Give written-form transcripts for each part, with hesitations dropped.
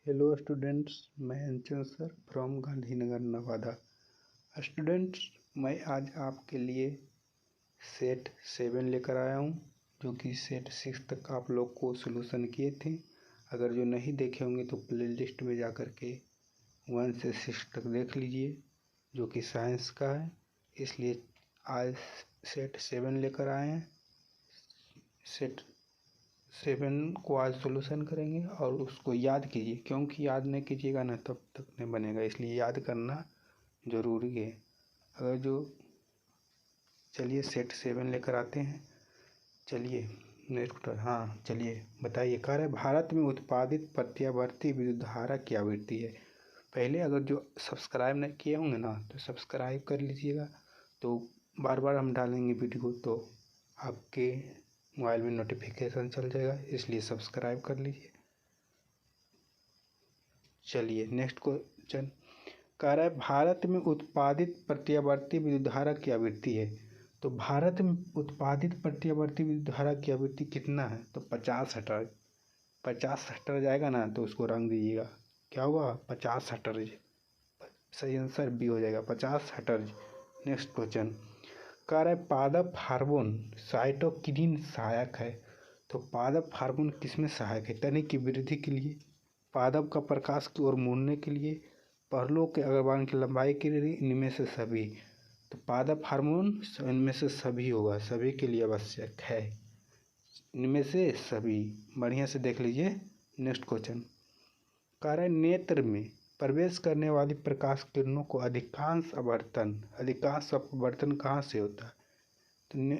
Hello students, मैं अंचल sir from Gandhinagar Nawada. Students, मैं आज आपके लिए सेट 7 लेकर आया हूं, जो कि सेट 6 तक आप लोग को सोल्यूशन किए थे। अगर जो नहीं देखे होंगे तो प्लेलिस्ट में जा कर के 1 से 6 तक देख लीजिए, जो कि साइंस का है। इसलिए आज सेट 7 लेकर आए हैं। सेट 7 को आज सोल्यूशन करेंगे और उसको याद कीजिए, क्योंकि याद नहीं कीजिएगा ना तब तक नहीं बनेगा, इसलिए याद करना ज़रूरी है। अगर जो चलिए सेट 7 लेकर आते हैं। चलिए नेक्स्ट, हाँ चलिए बताइए। कार्य भारत में उत्पादित प्रत्यावर्ती विद्युत धारा की आवृत्ति है। पहले अगर जो सब्सक्राइब नहीं किए होंगे ना तो सब्सक्राइब कर लीजिएगा, तो बार बार हम डालेंगे वीडियो तो आपके मोबाइल में नोटिफिकेशन चल जाएगा, इसलिए सब्सक्राइब कर लीजिए। चलिए नेक्स्ट क्वेश्चन। कह रहा है भारत में उत्पादित प्रत्यावर्ती विद्युत धारा की आवृत्ति है। तो भारत में उत्पादित प्रत्यावर्ती विद्युत धारा की आवृत्ति कितना है? तो 50 हर्ट्ज। 50 हर्ट्ज जाएगा ना तो उसको रंग दीजिएगा, क्या होगा? 50 हर्ट्ज। सही आंसर बी हो जाएगा, 50 हर्ट्ज। Next question. कह रहा है पादप हार्मोन साइटोकिनिन सहायक है। तो पादप हार्मोन किसमें सहायक है? तने की वृद्धि के लिए, पादप का प्रकाश की ओर मुड़ने के लिए, पहलों के अग्रभाग की लंबाई के लिए, इनमें से सभी। तो पादप हार्मोन इनमें से सभी होगा, सभी के लिए आवश्यक है, इनमें से सभी। बढ़िया से देख लीजिए। Next question. कह रहा है नेत्र में प्रवेश करने वाली प्रकाश किरणों को अधिकांश अपवर्तन कहाँ से होता है? तो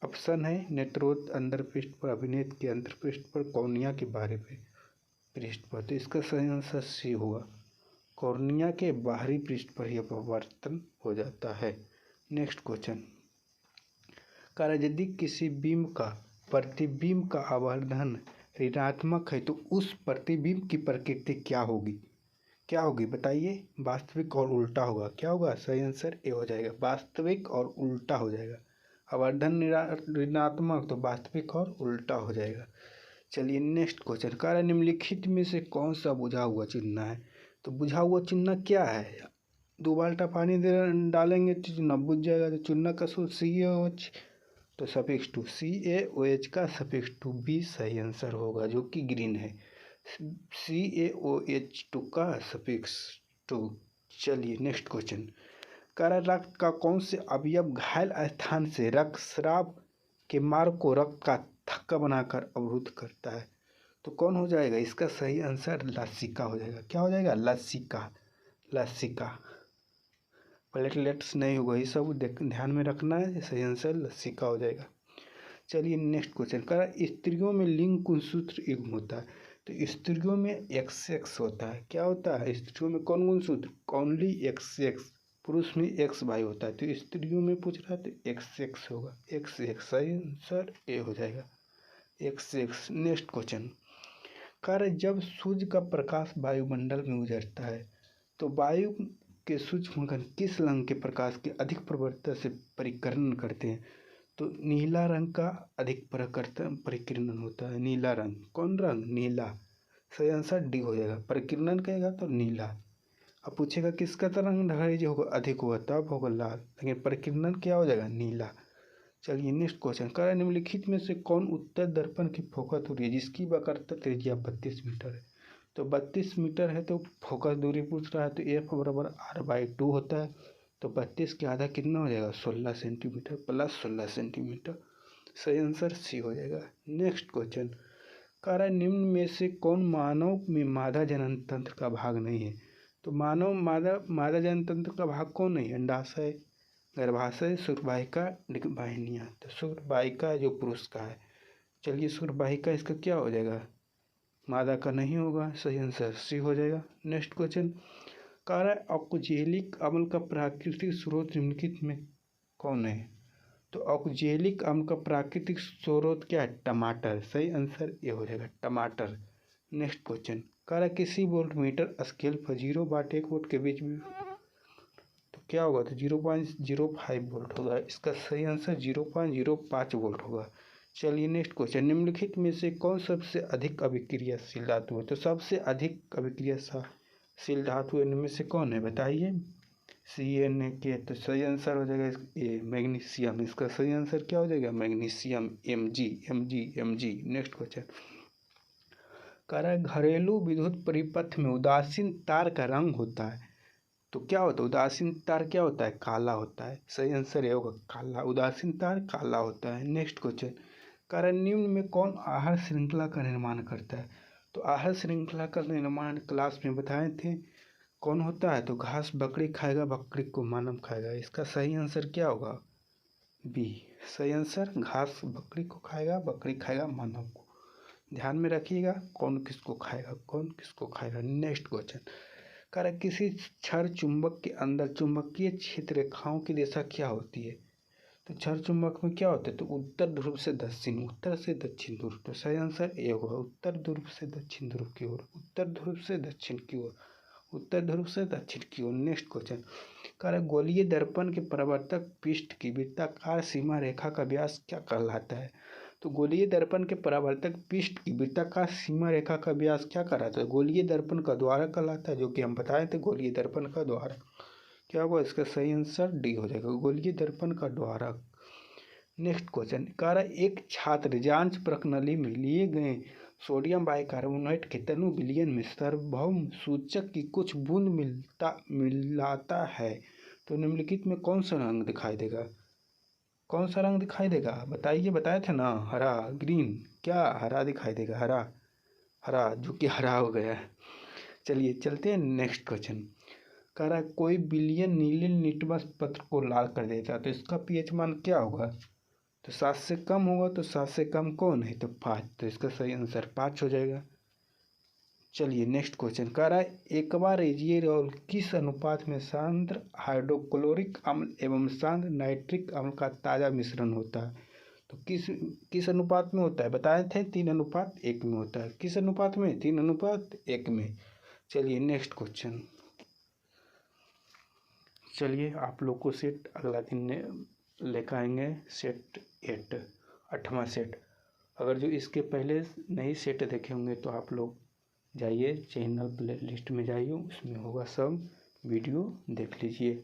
ऑप्शन है नेत्रोत अंदर पृष्ठ पर, अभिनेत्र के अंतर पृष्ठ पर, कॉर्निया के बाहरी पृष्ठ पर। तो इसका सही आंसर सी होगा, कॉर्निया के बाहरी पृष्ठ पर ही अपवर्तन हो जाता है। Next question. कार्य यदि किसी बिंब का प्रतिबिंब का आवर्धन ऋणात्मक है तो उस प्रतिबिंब की प्रकृति क्या होगी? क्या होगी बताइए? वास्तविक और उल्टा होगा। क्या होगा? सही आंसर ए हो जाएगा, वास्तविक और उल्टा हो जाएगा। आवर्धन ऋणात्मक तो वास्तविक और उल्टा हो जाएगा। चलिए नेक्स्ट क्वेश्चन। कार्य निम्नलिखित में से कौन सा बुझा हुआ चिन्ह है? तो बुझा हुआ चिन्ह क्या है? 2 बाल्टा पानी डालेंगे तो चूना बुझ जाएगा। तो चूना का सूत्र CaOH, तो सफिक्स 2 CaOH का सफिक्स 2 बी सही आंसर होगा, जो कि ग्रीन है। CaOH2 का सफिक्स 2। चलिए नेक्स्ट क्वेश्चन। कार्य रक्त का कौन से अवयव घायल स्थान से रक्तस्राव के मार्ग को रक्त का थक्का बनाकर अवरुद्ध करता है? तो कौन हो जाएगा? इसका सही आंसर लसिका हो जाएगा। क्या हो जाएगा? लसिका। प्लेटलेट्स नहीं होगा, ये सब ध्यान में रखना है। सही आंसर लसिका हो जाएगा। चलिए नेक्स्ट क्वेश्चन। कह रहा है स्त्रियों में लिंग गुणसूत्र युग्म होता है। तो स्त्रियों में XX होता है। क्या होता है? स्त्रियों में कौन गुणसूत्र? Only XX। पुरुष में XY होता है। तो स्त्रियों में पूछ रहा है तो XX होगा, XX। सही आंसर ए हो जाएगा, XX। Next question. कार्य जब सूर्य का प्रकाश वायुमंडल में गुजरता है तो वायु के सूक्ष्म कण किस रंग के प्रकाश के अधिक प्रवृत्ति से परिकरण करते हैं? तो नीला रंग का अधिक परिकिरण होता है। नीला रंग, कौन रंग? नीला। सही आंसर डी हो जाएगा। परिकिरण कहेगा तो नीला। अब पूछेगा किसका रंग ढाई होगा अधिक होगा, तब होगा लाल, लेकिन परिकिरण क्या हो जाएगा? नीला। चलिए नेक्स्ट क्वेश्चन। कार्य निम्नलिखित में से कौन उत्तर दर्पण की फोकस दूरी है जिसकी वक्रता त्रिज्या 32 मीटर है? तो 32 मीटर है तो फोकस दूरी पूछ रहा है, तो F बराबर R/2 होता है। तो 32 के आधा कितना हो जाएगा? 16 सेंटीमीटर प्लस 16 सेंटीमीटर। सही आंसर सी हो जाएगा। Next question. कार्य निम्न में से कौन मानव में मादा जनन तंत्र का भाग नहीं है? तो मादा जनन तंत्र का भाग कौन नहीं? अंडाशय, गर्भाशय, शुक्रवाहिका, डिंबवाहिनियाँ। तो शुक्रवाहिका जो पुरुष का है। चलिए शुक्रवाहिका इसका क्या हो जाएगा? मादा का नहीं होगा। सही आंसर सी हो जाएगा। Next question. कार्य ऑक्जेलिक अम्ल का प्राकृतिक स्रोत निम्नलिखित में कौन है? तो ऑक्जेलिक अम्ल का प्राकृतिक स्रोत क्या है? टमाटर। सही आंसर ये हो जाएगा, टमाटर। Next question. कार्य किसी वोल्टमीटर स्केल पर 0/1 वोल्ट के बीच में तो क्या होगा? तो 0.05 वोल्ट होगा। इसका सही आंसर 0.05 वोल्ट होगा। चलिए नेक्स्ट क्वेश्चन, निम्नलिखित में से कौन सबसे अधिक अभिक्रियाशील धातु है? तो सबसे अधिक अभिक्रियाशील धातु इनमें से कौन है बताइए? CNA तो सही आंसर हो जाएगा ये मैग्नीशियम। इसका सही आंसर क्या हो जाएगा? मैग्नीशियम। Mg। नेक्स्ट क्वेश्चन, कह रहा है घरेलू विद्युत परिपथ में उदासीन तार का रंग होता है, तो क्या होता है? उदासीन तार क्या होता है? काला होता है। सही आंसर ये होगा काला, उदासीन तार काला होता है। नेक्स्ट क्वेश्चन, कह रहा है निम्न में कौन आहार श्रृंखला का निर्माण करता है? तो आहार श्रृंखला का निर्माण क्लास में बताए थे, कौन होता है? तो घास बकरी खाएगा, बकरी को मानव खाएगा। इसका सही आंसर क्या होगा? बी। सही आंसर घास बकरी को खाएगा, बकरी खाएगा मानव को। ध्यान में रखिएगा कौन किसको खाएगा, कौन किसको खाएगा। नेक्स्ट क्वेश्चन, कह रहा है किसी क्षार चुंबक के अंदर चुंबकीय क्षेत्र रेखाओं की दिशा क्या होती है? तो क्षार चुंबक में क्या होता है? तो उत्तर ध्रुव से दक्षिण, उत्तर से दक्षिण ध्रुव। तो सही आंसर ए होगा उत्तर ध्रुव से दक्षिण ध्रुव की ओर, उत्तर ध्रुव से दक्षिण की ओर, उत्तर ध्रुव से दक्षिण की ओर। नेक्स्ट क्वेश्चन, कह रहा है गोलीय दर्पण के परावर्तक पृष्ठ की वृत्ताकार सीमा रेखा का व्यास क्या कहलाता है? तो गोलीय दर्पण के परावर्तक पृष्ठ की वृत्ताकार सीमा रेखा का व्यास क्या कहलाता है? गोलीय दर्पण का द्वारक कहलाता है, जो कि हम बताए थे गोलीय दर्पण का द्वारक। क्या होगा इसका सही आंसर? डी हो जाएगा, गोलीय दर्पण का द्वारक। नेक्स्ट क्वेश्चन, कह रहा है एक छात्र जांच प्रणाली में लिए गए सोडियम बाइकार्बोनेट के तनु विलयन में सार्वभौम सूचक की कुछ बूंद मिलाता है, तो निम्नलिखित में कौन सा रंग दिखाई देगा? कौन सा रंग दिखाई देगा बताइए? बताए थे ना हरा, ग्रीन। क्या हरा दिखाई देगा? हरा जो कि हरा हो गया है। चलिए चलते हैं नेक्स्ट क्वेश्चन, कह रहा है कोई विलयन नीले लिटमस पत्र को लाल कर देता है, तो इसका pH मान क्या होगा? तो 7 से कम होगा, तो 7 से कम कौन है? तो 5। तो इसका सही आंसर 5 हो जाएगा। चलिए नेक्स्ट क्वेश्चन, कह रहा है एक्वारेजियोल किस अनुपात में सांद्र हाइड्रोक्लोरिक अम्ल एवं सांद्र नाइट्रिक अम्ल का ताज़ा मिश्रण होता है? तो किस अनुपात में होता है? बताए थे 3:1 में होता है। किस अनुपात में? 3:1 में। चलिए नेक्स्ट क्वेश्चन, चलिए आप लोग को सेट अगला दिन लेकर आएंगे, सेट 8 8वां सेट। अगर जो इसके पहले नहीं सेट देखे होंगे तो आप लोग जाइए चैनल प्ले लिस्ट में जाइए, उसमें होगा सब, वीडियो देख लीजिए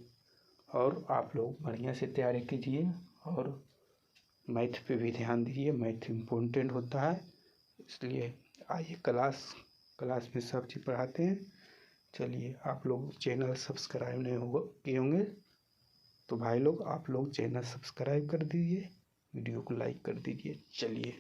और आप लोग बढ़िया से तैयारी कीजिए और मैथ पे भी ध्यान दीजिए, मैथ इम्पोर्टेंट होता है। इसलिए आइए क्लास में सब चीज़ पढ़ाते हैं। चलिए आप लोग चैनल सब्सक्राइब नहीं किए होंगे तो भाई लोग आप लोग चैनल सब्सक्राइब कर दीजिए, वीडियो को लाइक कर दीजिए। चलिए।